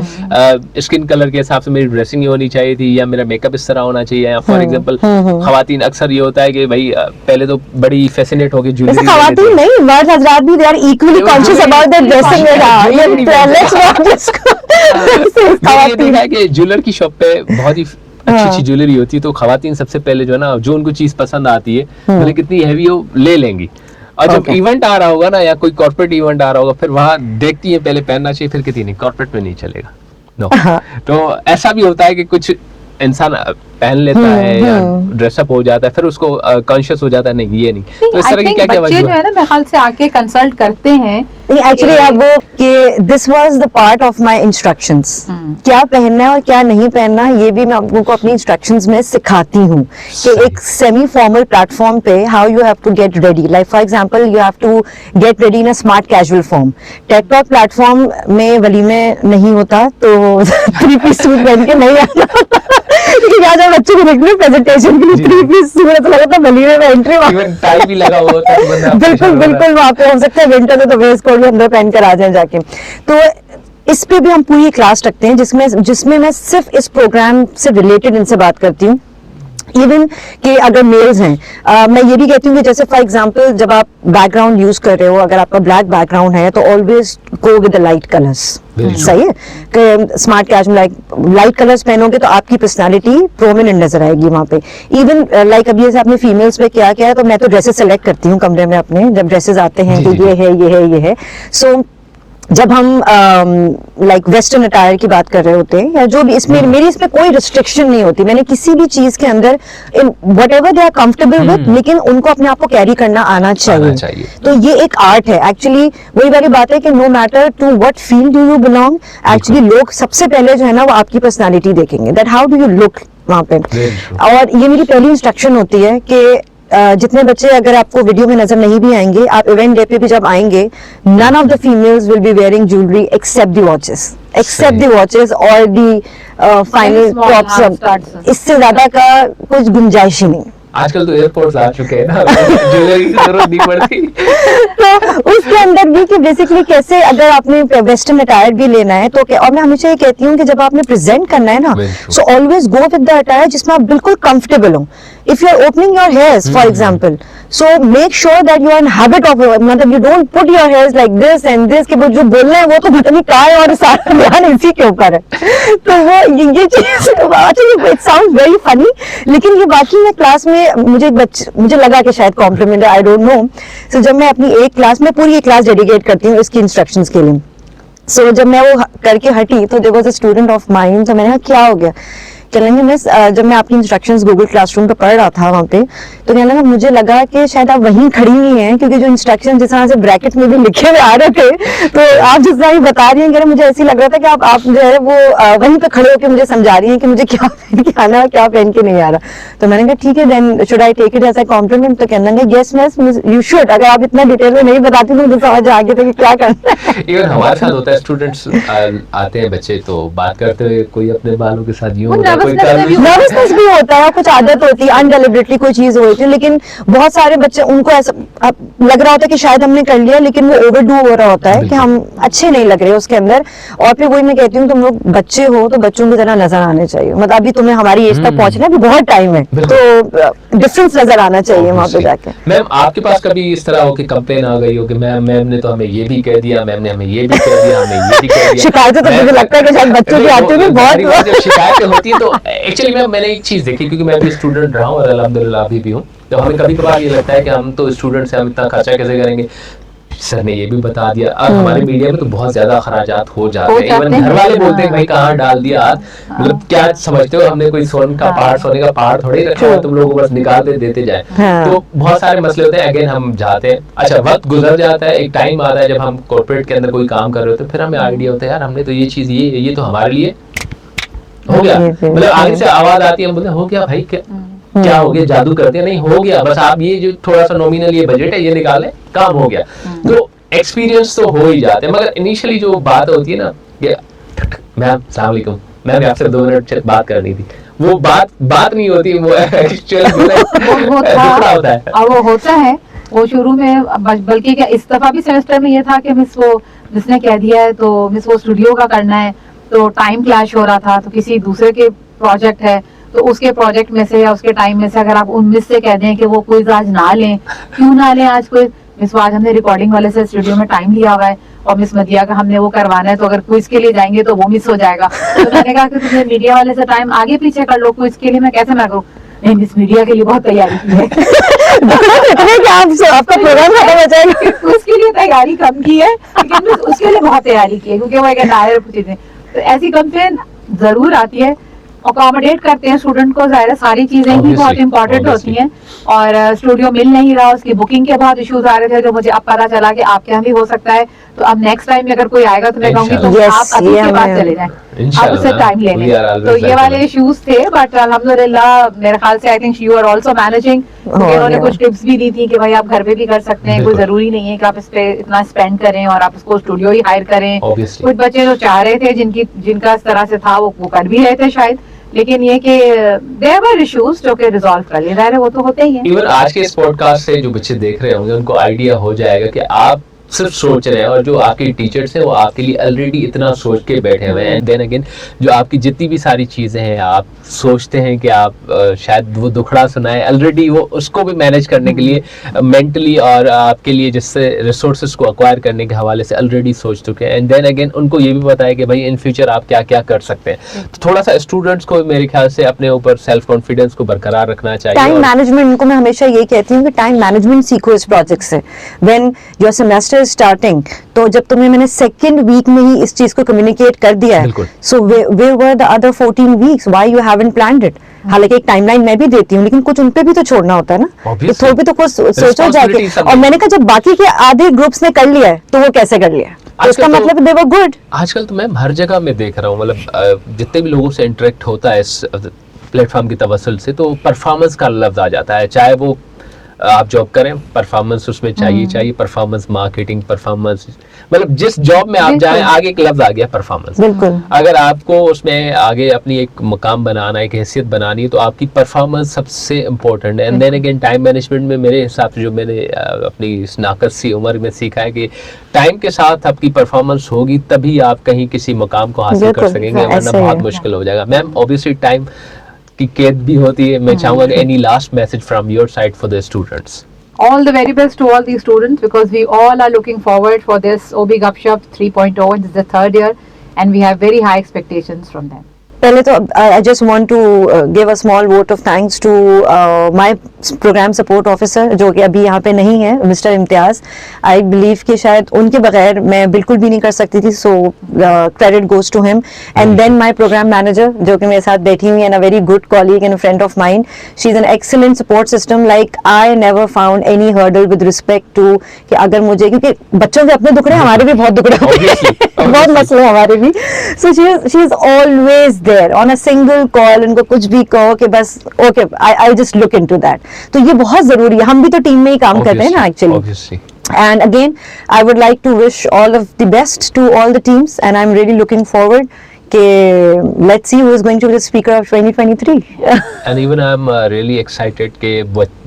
Speaker 1: स्किन कलर के हिसाब से मेरी ड्रेसिंग होनी चाहिए थी, या मेरा मेकअप इस तरह होना चाहिए, या फॉर एग्जांपल खवातीन अक्सर ये होता है कि भाई पहले तो बड़ी फैसिनेट होके ज्वेलरी,
Speaker 2: खवातीन नहीं मर्द हजरात भी they are equally conscious about their dressing.
Speaker 1: ये देखा है कि ज्वेलर की शॉप पे बहुत ही अच्छी ज्वेलरी होती है, तो खवातीन सबसे पहले जो है ना, जो उनको चीज पसंद आती है भले कितनी हैवी हो ले लेंगी, और जब
Speaker 2: Okay.
Speaker 1: इवेंट आ रहा होगा ना या कोई कॉर्पोरेट इवेंट आ रहा होगा, फिर वहाँ देखती है पहले पहनना चाहिए, फिर कहती नहीं कॉर्पोरेट में नहीं चलेगा। नो तो ऐसा भी होता है कि कुछ इंसान पहन लेता है या ड्रेसअप हो जाता है, फिर उसको कॉन्शियस हो जाता है नहीं ये नहीं। तो इस तरह की क्या क्या
Speaker 3: बच्चे जो है ना मेरे ख्याल से आके कंसल्ट करते हैं।
Speaker 2: एक्चुअली अब वो कि this was the part of my instructions, क्या पहनना है और क्या नहीं पहनना ये भी मैं आप लोगों को अपनी इंस्ट्रक्शंस में सिखाती हूँ कि एक सेमी फॉर्मल प्लेटफॉर्म पे how you have to get ready. Like for example you have to get ready in a smart casual form. Tech talk platform में वलीमे नहीं होता तो 3 पीस सूट पहन के नहीं आना क्योंकि आज हम बच्चों को देख रहे प्रेजेंटेशन के लिए 3 पीस सूट तो लगा था वलीमे में एंट्री
Speaker 1: इवन टाई भी लगा हुआ होता है तो बंदा
Speaker 2: बिल्कुल बिल्कुल वहाँ पे हो सकता है विंटर में तो वेस्ट कोट भी अंदर पहन कर आ जाए जाके। तो इस पे भी हम पूरी क्लास रखते हैं जिसमें मैं सिर्फ इस प्रोग्राम से रिलेटेड इनसे बात करती हूँ। इवन कि अगर मेल्स हैं मैं ये भी कहती हूँ कि जैसे फॉर एग्जांपल जब आप बैकग्राउंड यूज कर रहे हो, अगर आपका ब्लैक बैकग्राउंड है तो always go with the light colours. सही है कि स्मार्ट कैजुअल लाइट कलर्स पहनोगे तो आपकी पर्सनालिटी प्रोमिनेंट नजर आएगी वहाँ पे। इवन लाइक अभी जैसे आपने फीमेल्स पे क्या है तो मैं तो ड्रेसेस सेलेक्ट करती हूँ कमरे में अपने, जब ड्रेसेस आते हैं कि ये है ये है ये है। सो जब हम लाइक वेस्टर्न अटायर की बात कर रहे होते हैं या जो भी, इसमें मेरी इसमें कोई रिस्ट्रिक्शन नहीं होती। मैंने किसी भी चीज के अंदर whatever they are comfortable with, लेकिन उनको अपने आप को कैरी करना आना चाहिए। तो ये एक आर्ट है एक्चुअली। वही वाली बात है कि no matter to what field do you belong, actually लोग सबसे पहले जो है ना वो आपकी पर्सनालिटी देखेंगे, that how do you look वहाँ पे। और ये मेरी पहली इंस्ट्रक्शन होती है कि जितने बच्चे अगर आपको वीडियो में नजर नहीं भी आएंगे, आप इवेंट डे पे भी जब आएंगे, none of the females will be wearing jewelry except the watches और the final props। इससे ज्यादा का कुछ गुंजाइश ही नहीं।
Speaker 1: आजकल तो एयरपोर्ट्स आ चुके हैं ना, ज्वेलरी की जरूरत नहीं पड़ती।
Speaker 2: तो उसके अंदर भी कि बेसिकली कैसे अगर आपने वेस्टर्न अटायर भी लेना है तो और मैं हमेशा ये कहती हूँ कि जब आपने प्रेजेंट करना है ना, so always go with the attire जिसमें आप बिल्कुल कंफर्टेबल हो। If you are opening your hairs for example, so make sure that you are in habit of, मतलब you don't put your hairs like this and this के जो बोलना है वो तो पता नहीं क्या है और सारा ध्यान इसी के ऊपर है। तो वो ये चीज इट साउंड्स वेरी फनी, लेकिन ये बाकी में क्लास में मुझे लगा कि शायद कॉम्प्लीमेंट है, आई डोंट नो। सो जब मैं अपनी एक क्लास में पूरी एक क्लास डेडिकेट करती हूँ इसकी इंस्ट्रक्शंस के लिए। सो जब मैं वो करके हटी तो there was a student of mine, तो मैंने कहा क्या हो गया, कहने लगे मिस जब मैं आपकी इंस्ट्रक्शंस गूगल क्लासरूम पे पढ़ रहा था वहाँ पे, तो कहने लगा मुझे लगा कि शायद आप वहीं खड़ी हुई हैं क्योंकि जो इंस्ट्रक्शन जिस तरह से ब्रैकेट में भी लिखे हुए आ रहे थे, तो आप जिस तरह बता रही हैं, मुझे ऐसी लग रहा था कि आप जो है वो वहीं पे खड़े होकर मुझे समझा रही हैं कि मुझे क्या पहन के आना है क्या पहन के नहीं आ रहा। तो मैंने कहा ठीक है then should I take it as a compliment. तो कहने लगे यस मिस यू शुड, अगर आप इतना डिटेल में नहीं बताती तो मुझे समझ आ गया था कि क्या करना है।
Speaker 1: इवन हमारे साथ होता है, स्टूडेंट्स आते हैं बच्चे तो बात करते हुए कोई अपने बालों के साथ यूं होता है, कोई
Speaker 2: नर्वसनेस भी होता है, कुछ आदत होती है, अनडेलिबरेटली कोई चीज होती है, लेकिन बहुत सारे बच्चे उनको ऐसा लग रहा होता है कि शायद हमने कर लिया, लेकिन वो ओवरडू हो रहा होता है कि हम अच्छे नहीं लग रहे उसके अंदर। और फिर वही मैं कहती हूँ तुम लोग बच्चे हो तो बच्चों की तरह नजर आने चाहिए, मतलब अभी तुम्हें हमारी एज तक पहुंचना है, बहुत टाइम है, तो डिफरेंस नजर आना चाहिए वहाँ पे जाके।
Speaker 1: मैम आपके पास कभी इस तरह हो कि कंप्लेन आ गई हो कि मैम ने तो हमें ये भी कह दिया, मैम ने हमें ये भी कह दिया, हमें ये भी कह दिया?
Speaker 2: शिकायतें तो मुझे लगता है कि शायद बच्चों की आती है बहुत।
Speaker 1: जब शिकायतें होती है तो एक्चुअली मैंने एक चीज देखी, क्योंकि मैं भी स्टूडेंट रहा हूँ और अल्हम्दुलिल्लाह अभी भी हूँ, तो हमें कभी कभार ये लगता है कि हम तो स्टूडेंट से हम इतना खर्चा कैसे करेंगे, सर ने ये भी बता दिया। और हमारे मीडिया में तो बहुत ज्यादा खराजात हो जाते हैं, इवन घर वाले बोलते हैं भाई कहाँ डाल दिया हाथ, मतलब क्या समझते हो हमने कोई सोने का पहाड़ थोड़ी रखा है, तुम लोगों को बस निकाल देते जाए। तो बहुत सारे मसले होते हैं, अगेन हम जाते हैं, अच्छा वक्त गुजर जाता है, एक टाइम आता है जब हम कॉर्पोरेट के अंदर कोई काम कर रहे होते हैं, फिर हमें आइडिया होता है यार हमने तो ये चीज ये तो हमारे लिए हो गया, मतलब आगे से आवाज आती है, हम बोलते हैं हो गया भाई क्या हो गया, जादू करते हैं, नहीं हो गया, बस आप ये जो थोड़ा सा नॉमिनल ये बजट है ये निकाले, काम हो गया। तो एक्सपीरियंस तो हो ही जाते हैं, मगर इनिशियली जो बात होती है ना कि मैम अस्सलाम वालेकुम, मैम आपसे 2 मिनट बात करनी थी, वो बात नहीं होती, वो एक्चुअल होता है।
Speaker 3: वो होता है वो शुरू में, बल्कि क्या इस दफा भी सेमेस्टर में ये था कि मिस ने कह दिया है तो मिस वो स्टूडियो का करना है, तो टाइम क्लैश हो रहा था, तो किसी दूसरे के प्रोजेक्ट है तो उसके प्रोजेक्ट में से या उसके टाइम में से अगर आप उन मिस से कह दें कि वो क्विज आज ना लें, क्यों ना लें आज क्विज, मिस आज हमने रिकॉर्डिंग वाले से स्टूडियो में टाइम लिया हुआ है और मिस मदिया का हमने वो करवाना है, तो अगर क्विज के लिए जाएंगे तो वो मिस हो जाएगा। तो मैंने कहा कि तुमने मीडिया वाले से टाइम आगे पीछे कर लो, क्विज के लिए मैं कैसे ना करूँ, नहीं मिस मीडिया के लिए बहुत तैयारी की है।
Speaker 2: इतने कि आपका प्रोग्राम खत्म हो जाएगा।
Speaker 3: उसके लिए तैयारी कम की है, लेकिन उसके लिए बहुत तैयारी की है, क्योंकि वो एक नायर चीजें, तो ऐसी कंप्लेन जरूर आती है। अकोमोडेट करते हैं स्टूडेंट को, जाहिर है सारी चीजें ही बहुत इंपॉर्टेंट होती हैं, और स्टूडियो मिल नहीं रहा, उसकी बुकिंग के बहुत इश्यूज आ रहे थे, जो मुझे अब पता चला कि आपके यहाँ भी हो सकता है। तो अब नेक्स्ट टाइम अगर कोई आएगा तो मैं कहूंगी तुम आप अभी के पास चले जाएं, आप उससे टाइम ले लें। तो ये वाले इश्यूज थे, बट अल्हम्दुलिल्लाह मेरे ख्याल से I think you are also managing. उन्होंने कुछ टिप्स भी दी थी कि भाई आप घर पे भी कर सकते हैं, कोई जरूरी नहीं है कि आप इस पे इतना स्पेंड करें और आप उसको स्टूडियो ही हायर करें। कुछ बच्चे जो चाह रहे थे, जिनका इस तरह से था, वो कर भी रहे थे शायद, लेकिन ये कि देयर वर इश्यूज जो कि रिजॉल्व कर लिए, वो तो होते ही हैं।
Speaker 1: इवन आज के इस पॉडकास्ट से जो बच्चे देख रहे होंगे उनको आइडिया हो जाएगा कि आप सिर्फ सोच रहे हैं, और जो आपके टीचर्स हैं वो आपके लिए ऑलरेडी इतना सोच के बैठे हुए हैं। एंड देन अगेन जो आपकी जितनी भी सारी चीज़ें हैं, आप सोचते हैं कि आप शायद वो दुखड़ा सुनाए, ऑलरेडी वो उसको भी मैनेज करने के लिए मेंटली और आपके लिए जिससे रिसोर्सेज को अक्वायर करने के हवाले से ऑलरेडी सोच चुके हैं। एंड देन अगेन उनको ये भी बताया कि भाई इन फ्यूचर आप क्या क्या कर सकते हैं। तो थोड़ा सा स्टूडेंट्स को मेरे ख्याल से अपने ऊपर सेल्फ कॉन्फिडेंस को बरकरार रखना चाहिए।
Speaker 2: टाइम मैनेजमेंट, उनको मैं हमेशा ये कहती हूँ कि टाइम मैनेजमेंट सीखो इस प्रोजेक्ट से। When your semester is starting, तो जब तुम्हें मैंने सेकंड वीक में ही इस चीज को कम्युनिकेट कर दिया है, so where were the other 14 weeks, why you haven't planned it. हालांकि एक टाइमलाइन मैं भी देती हूँ, लेकिन कुछ उन पे भी तो छोड़ना होता है ना, तो थोड़ा भी तो कुछ सोचो जाके। और मैंने कहा जब बाकी के आधे ग्रुप्स ने कर लिया है तो वो कैसे कर लिया, तो इसका मतलब दे वर गुड।
Speaker 1: आजकल तो मैं हर जगह में देख रहा हूँ, मतलब जितने भी लोगों से इंटरेक्ट होता है इस प्लेटफॉर्म की तवस्सुल से, तो परफॉर्मेंस का लफ्ज आ जाता है। चाहे वो आप जॉब करें, परफॉर्मेंस उसमें चाहिए परफॉर्मेंस मार्केटिंग, परफॉर्मेंस, मतलब जिस जॉब में आप जाएं आगे एक लफ्ज आ गया परफॉर्मेंस।
Speaker 2: बिल्कुल,
Speaker 1: अगर आपको उसमें आगे अपनी एक मुकाम बनाना, एक हैसियत बनानी है, तो आपकी परफॉर्मेंस सबसे इम्पोर्टेंट है। And then again time management में मेरे हिसाब से जो मैंने अपनी इस नाकस सी उम्र में सीखा है कि टाइम के साथ आपकी परफॉर्मेंस होगी तभी आप कहीं किसी मुकाम को हासिल कर सकेंगे, वरना बहुत मुश्किल हो जाएगा। मैम ऑब्वियसली टाइम की कैद भी होती है। मैं चाहूंगा कि any last message from your side for the students?
Speaker 3: All the very best to all these students, because we all are looking forward for this OB Gupshup 3.0, and this is the third year, and we have very high expectations from them.
Speaker 2: पहले तो I just want to give a small vote of thanks to my programme support officer, जो कि अभी यहाँ पे नहीं है, मिस्टर इम्तियाज। आई बिलीव कि शायद उनके बगैर मैं बिल्कुल भी नहीं कर सकती थी, so credit goes to him. And then my programme manager, जो कि मेरे साथ बैठी हुई है, a very good colleague and friend of mind. She is an excellent support system. Like I never found any hurdle with respect to कि अगर मुझे, क्योंकि बच्चों के अपने दुखड़े, हमारे भी बहुत दुखड़े होते हैं, बहुत मसले हमारे भी। So she is always on a single call, उनको कुछ भी कहो कि बस okay, I'll just look into that। तो ये बहुत जरूरी है, हम भी तो टीम में ही काम करते हैं ना actually. And again, I would like to wish all of the best to all the teams, and I'm really looking forward कि let's see who is going to be the speaker of 2023.
Speaker 1: And even I'm really excited कि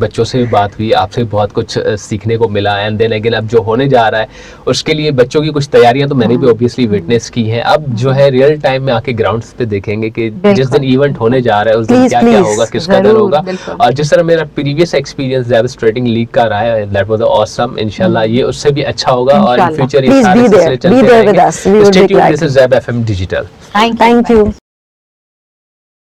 Speaker 1: बच्चों से भी बात हुई, आपसे भी बहुत कुछ सीखने को मिला। एंड देन अगेन अब जो होने जा रहा है उसके लिए बच्चों की कुछ तैयारियां तो मैंने भी ऑब्वियसली विटनेस की हैं। अब जो है रियल टाइम में आके ग्राउंड्स पे देखेंगे कि जिस दिन इवेंट होने जा रहा है उस दिन क्या क्या होगा, किस कदर होगा। और जिस तरह मेरा प्रीवियस एक्सपीरियंस डेवस्ट्रेटिंग लीग का रहा है, दैट वाज ऑसम। इंशाल्लाह ये उससे भी अच्छा होगा और इन फ्यूचर ये सारे सिलसिले चलते रहेंगे। Stay tuned, this is Zeb FM digital.
Speaker 2: Thank you.